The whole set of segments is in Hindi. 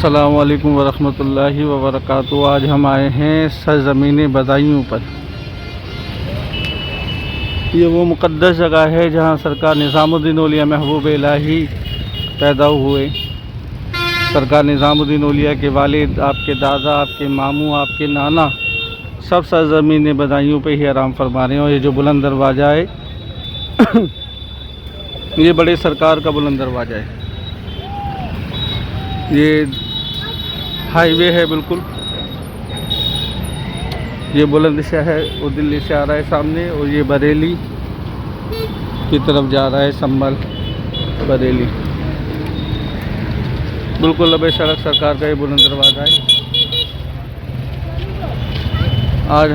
अस्सलामु अलैकुम वरहमतुल्लाहि वबरकातुहू। आज हम आए हैं सरज़मीन बदायूं पर। ये वो मुक़द्दस जगह है जहाँ सरकार निज़ामुद्दीन औलिया महबूब इलाही पैदा हुए। सरकार निज़ामुद्दीन औलिया के वालिद, आपके दादा, आपके मामू, आपके नाना सब सरज़मीन बदायूं पे ही आराम फरमा रहे हैं। और ये जो बुलंद दरवाज़ा है ये बड़े सरकार का बुलंद दरवाज़ा है। ये हाईवे है बिल्कुल। ये बुलंदशहर है, वो दिल्ली से आ रहा है सामने, और ये बरेली की तरफ जा रहा है, संभल बरेली। बिल्कुल लबे सड़क सरकार का ये बुलंद दरवाज़ा है। आज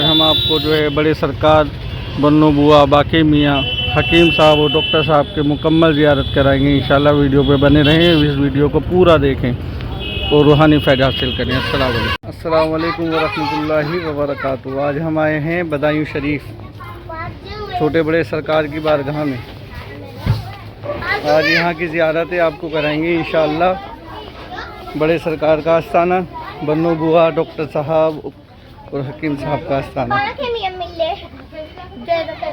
हम आपको जो है बड़े सरकार बन्नो बुआ, बाकी मियाँ, हकीम साहब और डॉक्टर साहब के मुकम्मल ज़ियारत कराएंगे। इंशाल्लाह वीडियो पे बने रहें, इस वीडियो को पूरा देखें और रूहानी फ़ायदा हासिल करें। अस्सलाम वालेकुम वरहमतुल्लाहि वबरकातुहू। आज हम आए हैं बदायूं शरीफ, छोटे बड़े सरकार की बारगाह में। आज यहाँ की ज़ियारतें आपको कराएंगे इंशाल्लाह। बड़े सरकार का आस्थाना, बन्नो बुआ, डॉक्टर साहब और हकीम साहब का आस्थाना।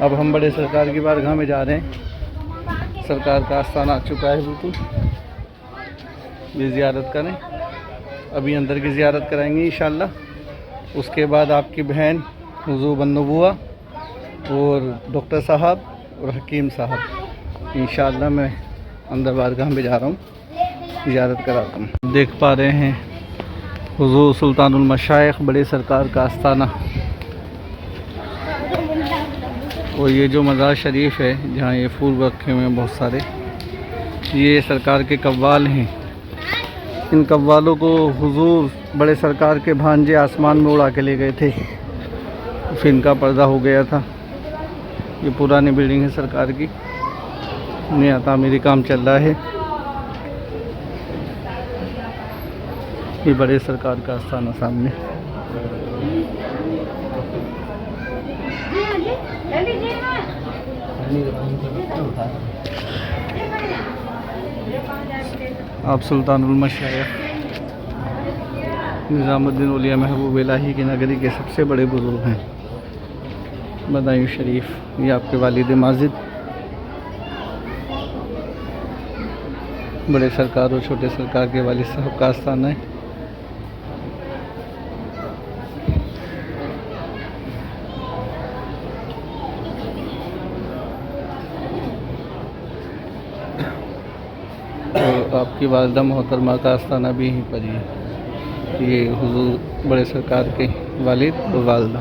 अब हम बड़े सरकार की बारगाह में जा रहे हैं। सरकार का आस्थाना आ चुका है बिल्कुल। ये ज़ियारत करें, अभी अंदर की ज़ियारत कराएंगे इंशाल्लाह। उसके बाद आपकी बहन हुज़ूर बन्नो बुआ और डॉक्टर साहब और हकीम साहब इंशाल्लाह मैं अंदर बारगाह में जा रहा हूँ, ज़ियारत कराता हूँ। देख पा रहे हैं हुज़ूर सुल्तानुल मशाइख बड़े सरकार का आस्थाना। और ये जो मज़ार शरीफ है जहाँ ये फूल रखे हुए हैं बहुत सारे, ये सरकार के कव्वाल हैं। इन कव्वालों को हुज़ूर बड़े सरकार के भांजे आसमान में उड़ा के ले गए थे, फिर इनका पर्दा हो गया था। ये पुरानी बिल्डिंग है सरकार की, नया तामीरी काम चल रहा है। ये बड़े सरकार का आस्थाना सामने। आप सुल्तानुल मशाइख निज़ामुद्दीन औलिया महबूब इलाही की नगरी के सबसे बड़े बुज़ुर्ग हैं बदायूं शरीफ। ये आपके वालिद माजिद बड़े सरकार और छोटे सरकार के वालिद साहब का आस्थाना है। और आपकी वालिदा मोहतरमा का आस्थाना भी यहीं पर ही है। ये हुज़ूर बड़े सरकार के वालिद और वालिदा,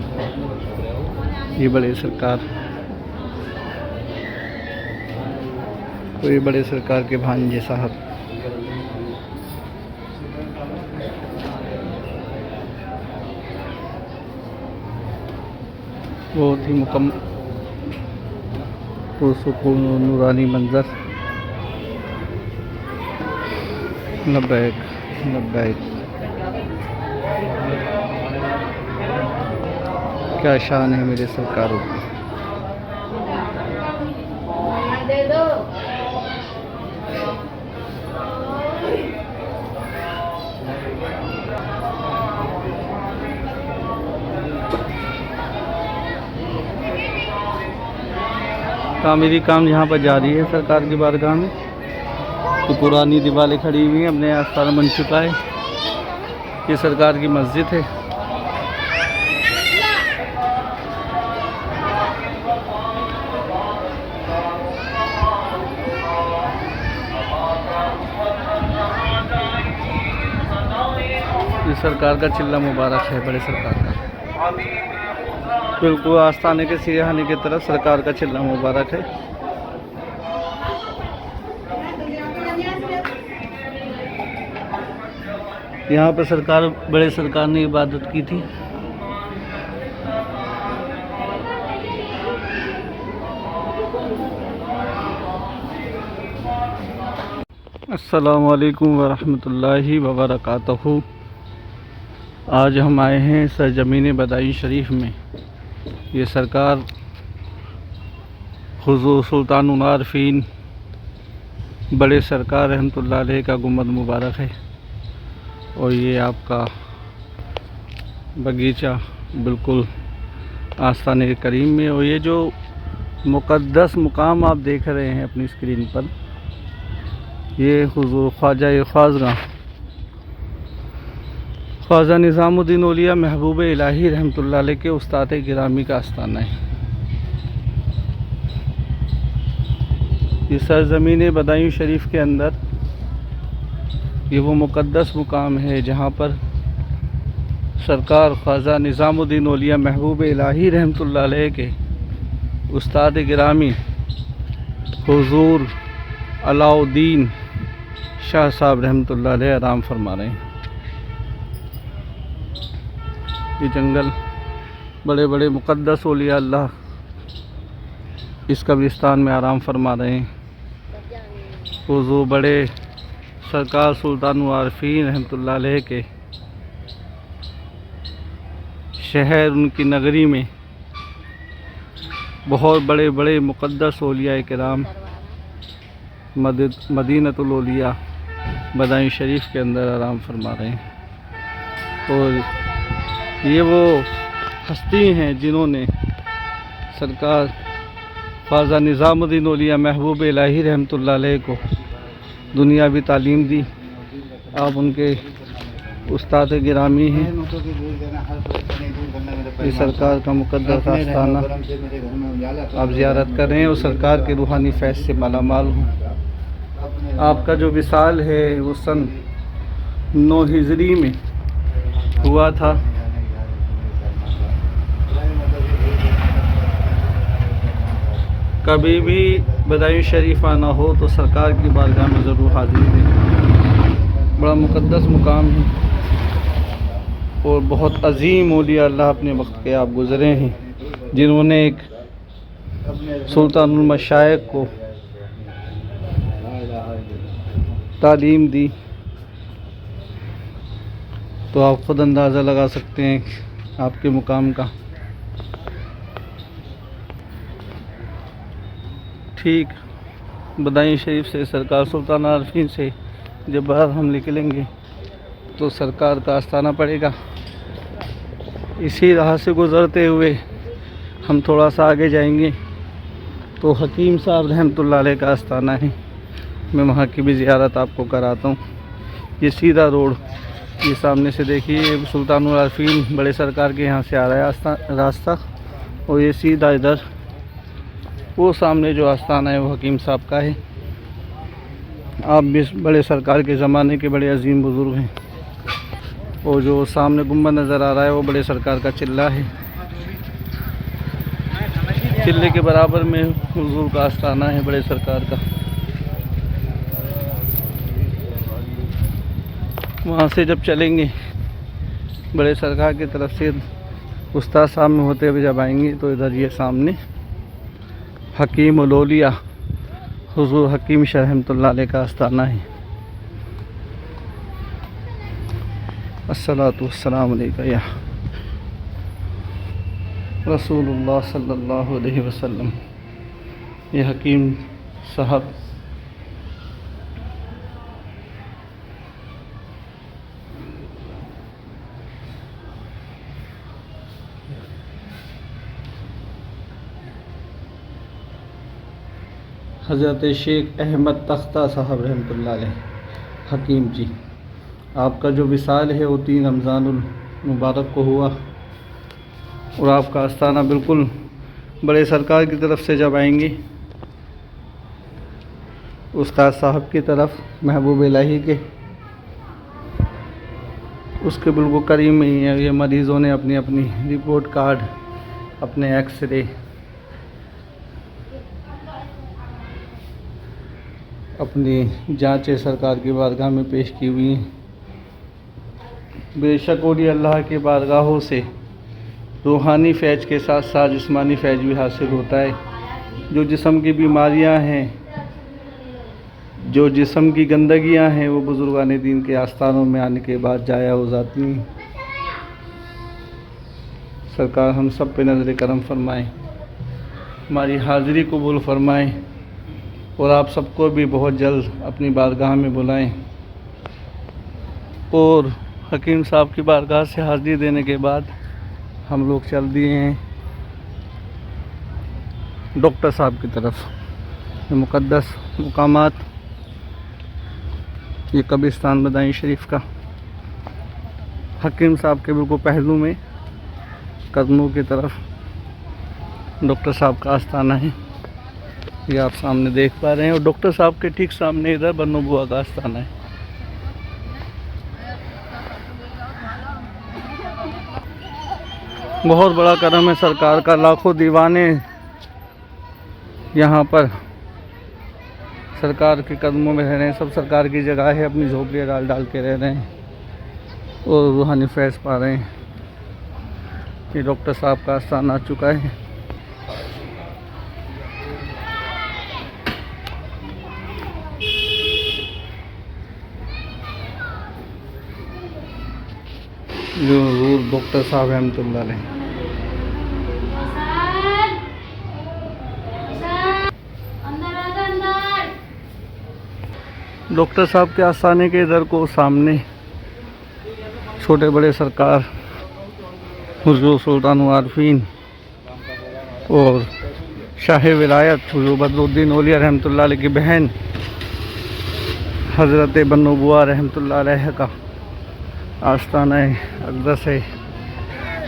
ये बड़े सरकार, तो ये बड़े सरकार के भांजे साहब। बहुत ही मुकम्मल पुरसुकून और नूरानी मंजर। लब्बैक लब्बैक, क्या शान है मेरे सरकारों की। तामीरी काम यहाँ पर जारी है सरकार की बारगाह में। तो पुरानी दीवारें खड़ी हुई हैं, अपने आस्थाना बन चुका है। ये सरकार की मस्जिद है। ये सरकार का चिल्ला मुबारक है बड़े सरकार का। बिल्कुल आस्थाने के सिरहाने की तरफ सरकार का चिल्ला मुबारक है। यहाँ पर सरकार बड़े सरकार ने इबादत की थी। अस्सलामु अलैकुम वरहमतुल्लाहि वबरकातुहू। आज हम आए हैं सरज़मीन बदायूं शरीफ में। ये सरकार हुज़ूर सुल्तानुल आरफीन बड़े सरकार रहमतुल्लाह अलैह का गुंबद मुबारक है। और ये आपका बगीचा बिल्कुल आस्ताने करीम में। और ये जो मुक़द्दस मुकाम आप देख रहे हैं अपनी स्क्रीन पर, ये हुज़ूर ख्वाजा निज़ामुद्दीन औलिया महबूब इलाही रहमतुल्लाह अलैह के उस्ताद गिरामी का आस्ताना है। ये सरज़मीन बदायूं शरीफ के अंदर ये वो मुक़द्दस मुकाम है जहाँ पर सरकार ख्वाजा निज़ामुद्दीन औलिया महबूब इलाही रहमतुल्लाह अलैह के उस्ताद गिरामी हुज़ूर अलाउद्दीन शाह साहब रहमतुल्लाह अलैह आराम फरमा रहे हैं। ये जंगल बड़े बड़े मुक़द्दस औलिया अल्लाह इस कब्रिस्तान में आराम फरमा रहे हैं। हुज़ूर बड़े सरकार सुल्तानुल आरिफीन रहमतुल्लाह अलैह के शहर, उनकी नगरी में बहुत बड़े बड़े मुक़द्दस औलिया किराम मदीनतुल औलिया बदायूं शरीफ के अंदर आराम फरमा रहे हैं। और ये वो हस्ती हैं जिन्होंने सरकार ख्वाजा निज़ामुद्दीन औलिया महबूब इलाही रहमतुल्लाह अलैह को दुनियावी तालीम दी। आप उनके उस्ताद गिरामी हैं। ये सरकार का मुक़द्दस आस्ताना आप ज़ियारत कर रहे हैं और सरकार के रूहानी फैज़ से मालामाल हों। आपका जो विसाल है वो सन 9 हिजरी में हुआ था। कभी भी बदायूं शरीफ आना हो तो सरकार की बारगाह में ज़रूर हाज़िरी दें। बड़ा मुक़द्दस मुकाम है और बहुत अजीम औलिया अल्लाह अपने वक्त के आप गुज़रे हैं जिन्होंने एक सुल्तानुल मशाइख को तालीम दी। तो आप ख़ुद अंदाज़ा लगा सकते हैं आपके मुकाम का। ठीक बदायूं शरीफ से सरकार सुल्तानुल आरिफीन से जब बाहर हम निकलेंगे तो सरकार का आस्ताना पड़ेगा। इसी राह से गुज़रते हुए हम थोड़ा सा आगे जाएंगे तो हकीम साहब रहमतुल्लाह अलैह का आस्ताना है। मैं वहाँ की भी ज़ियारत आपको कराता हूँ। ये सीधा रोड, ये सामने से देखिए सुल्तानुल आरिफीन बड़े सरकार के यहाँ से आ रहा है रास्ता। और ये सीधा इधर वो सामने जो आस्ताना है वो हकीम साहब का है। आप भी बड़े सरकार के ज़माने के बड़े अजीम बुज़ुर्ग हैं। और जो सामने गुंबद नज़र आ रहा है वो बड़े सरकार का चिल्ला है। चिल्ले के बराबर में हुज़ूर का आस्ताना है बड़े सरकार का। वहाँ से जब चलेंगे बड़े सरकार की तरफ से उस्ताद साहब में होते हुए जब आएंगे तो इधर ये सामने हकीम औलिया हुज़ूर हकीम शाह रहमतुल्लाह अलैह का आस्ताना है। अस्सलातु वस्सलामु अलैका या रसूलुल्लाह सल्लल्लाहु अलैहि वसल्लम। ये हकीम साहब हज़रत शेख अहमद तख्ता साहब रहमतुल्लाह अलैह हकीम जी, आपका जो विसाल है वो 3 रमज़ानुल मुबारक को हुआ। और आपका आस्ताना बिल्कुल बड़े सरकार की तरफ से जब आएंगे उस्ताद साहब की तरफ महबूब इलाही के उसके बिल्कुल करीब में ही है। ये मरीज़ों ने अपनी अपनी रिपोर्ट कार्ड, अपने एक्सरे, अपनी जांचें सरकार की बारगाह में पेश की हुई हैं। बेशक औलिया अल्लाह की बारगाहों से रूहानी फैज़ के साथ साथ जिस्मानी फैज़ भी हासिल होता है। जो जिस्म की बीमारियां हैं, जो जिस्म की गंदगियां हैं, वो बुज़ुर्गान दीन के आस्थानों में आने के बाद जाया हो जाती हैं। सरकार हम सब पे नज़र करम फरमाएँ, हमारी हाज़िरी कबूल फरमाएँ और आप सबको भी बहुत जल्द अपनी बारगाह में बुलाएं। और हकीम साहब की बारगाह से हाज़िरी देने के बाद हम लोग चल दिए हैं डॉक्टर साहब की तरफ। मुक़द्दस मुकामात, ये कब्रिस्तान बदायूं शरीफ का हकीम साहब के बिल्कुल पहलू में कदमों की तरफ डॉक्टर साहब का आस्थाना है। ये आप सामने देख पा रहे हैं और डॉक्टर साहब के ठीक सामने इधर बन्नू बुआ का आस्थाना है। बहुत बड़ा करम है सरकार का, लाखों दीवाने यहाँ पर सरकार के कदमों में रह रहे हैं। सब सरकार की जगह है, अपनी झोपड़ियाँ डाल डाल के रह रहे हैं और रूहानी फैज़ पा रहे हैं। ये डॉक्टर साहब का आस्थाना आ चुका है। जो डॉक्टर साहब रहमतुल्लाह अलैह। डॉक्टर साहब के आस्थाने के इधर को सामने छोटे बड़े सरकार हुज़ूर सुल्तान आरिफीन और शाह विलायत हुज़ूर बदरुद्दीन औलिया रहमतुल्लाह अलैह की बहन हज़रत बन्नू बुआ रहमतुल्लाह अलैह का आस्थाना अक़दस है।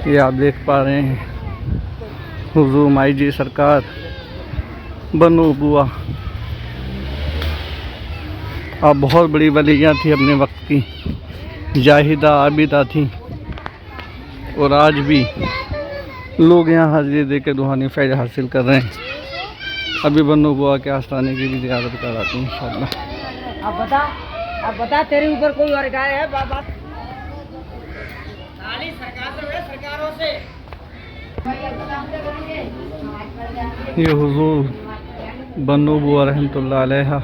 ये आप देख पा रहे हैं हुज़ूर माई जी सरकार बन्नू बुआ। आप बहुत बड़ी वलियाँ थी अपने वक्त की, जाहिदा आबिदा थी और आज भी लोग यहाँ हाज़िरी दे के रूहानी फैज़ हासिल कर रहे हैं। अभी बन्नू बुआ के आस्थाने की भी ज़ियारत कराते हैं इंशाअल्लाह। अब बता तेरे ऊपर कोई और गाय है बाबा? सरकारों से ये हुज़ूर बन्नू बुआ रहमतुल्लाह अलैहा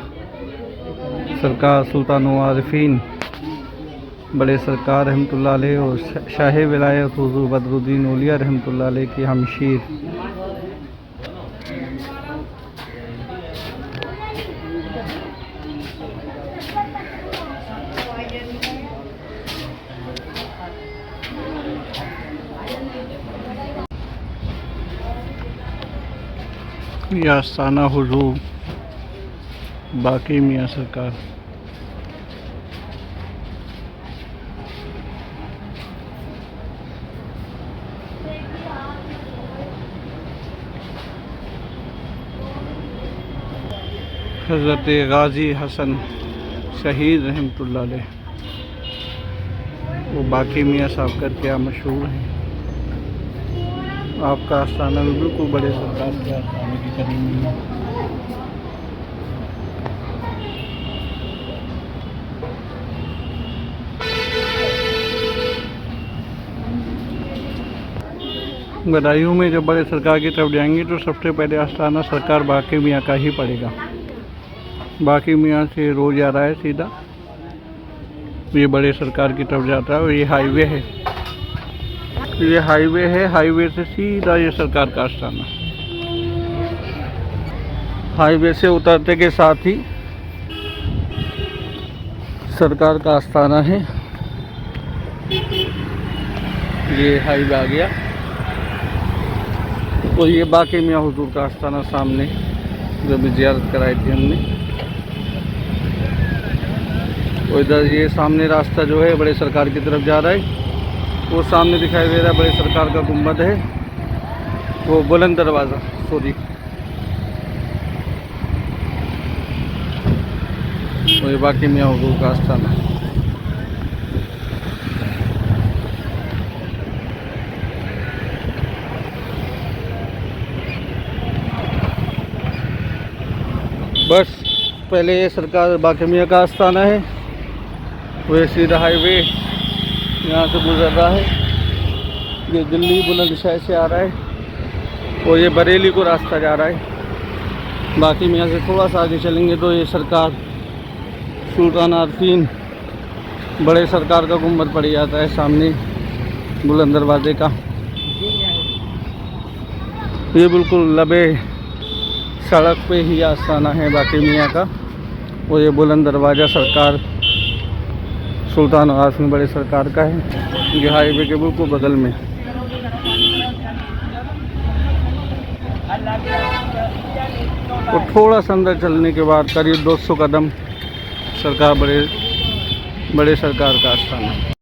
सरकार सुल्तान आरिफीन बड़े सरकार रहमतुल्लाह अलैह और शाह विलायत हुज़ूर बदरुद्दीन औलिया रहमतुल्लाह अलैह की हमशीर। ये आस्थाना हुज़ूर बाकी मियाँ सरकार। हज़रत गाज़ी हसन शहीद रहमतुल्लाह अलैह, वो बाकी मियाँ साहब करके आप मशहूर हैं। आपका आस्थाना भी बिल्कुल बड़े सरकार के आस्थाने की करीब में है। बदायूं में जब बड़े सरकार की तरफ जाएंगे तो सबसे पहले आस्थाना सरकार बाकी मियाँ का ही पड़ेगा। बाकी मियाँ से रोज़ आ रहा है सीधा, ये बड़े सरकार की तरफ जाता है और ये हाईवे है। ये हाईवे है, हाईवे से सीधा ये सरकार का आस्थाना। हाईवे से उतरते के साथ ही सरकार का आस्थाना है। ये हाईवे आ गया और ये बाकी मियाँ हुज़ूर का आस्थाना सामने, जो भी ज़ियारत कराई थी हमने। और इधर ये सामने रास्ता जो है बड़े सरकार की तरफ जा रहा है, वो सामने दिखाई दे रहा है बड़े सरकार का गुंबद है, वो बुलंद दरवाज़ा, सॉरी। और ये बाकी मियाँ हुज़ूर का आस्थाना। बस पहले ये सरकार बाकी मियाँ का आस्थाना है, वो सीधा हाईवे यहाँ से गुजर रहा है। ये दिल्ली बुलंदशहर से आ रहा है और ये बरेली को रास्ता जा रहा है। बाकी मियाँ से थोड़ा सा आगे चलेंगे तो ये सरकार सुल्तान आरिफीन बड़े सरकार का गुंबद पड़ जाता है सामने बुलंद दरवाजे का। ये बिल्कुल लबे सड़क पे ही आस्थाना है बाकी मियाँ का। और ये बुलंद दरवाज़ा सरकार सुल्तान आसिम बड़े सरकार का है। ये हाईवे के बिल्कुल बगल में। तो थोड़ा सा अंदर चलने के बाद करीब 200 कदम सरकार बड़े सरकार का आस्थाना।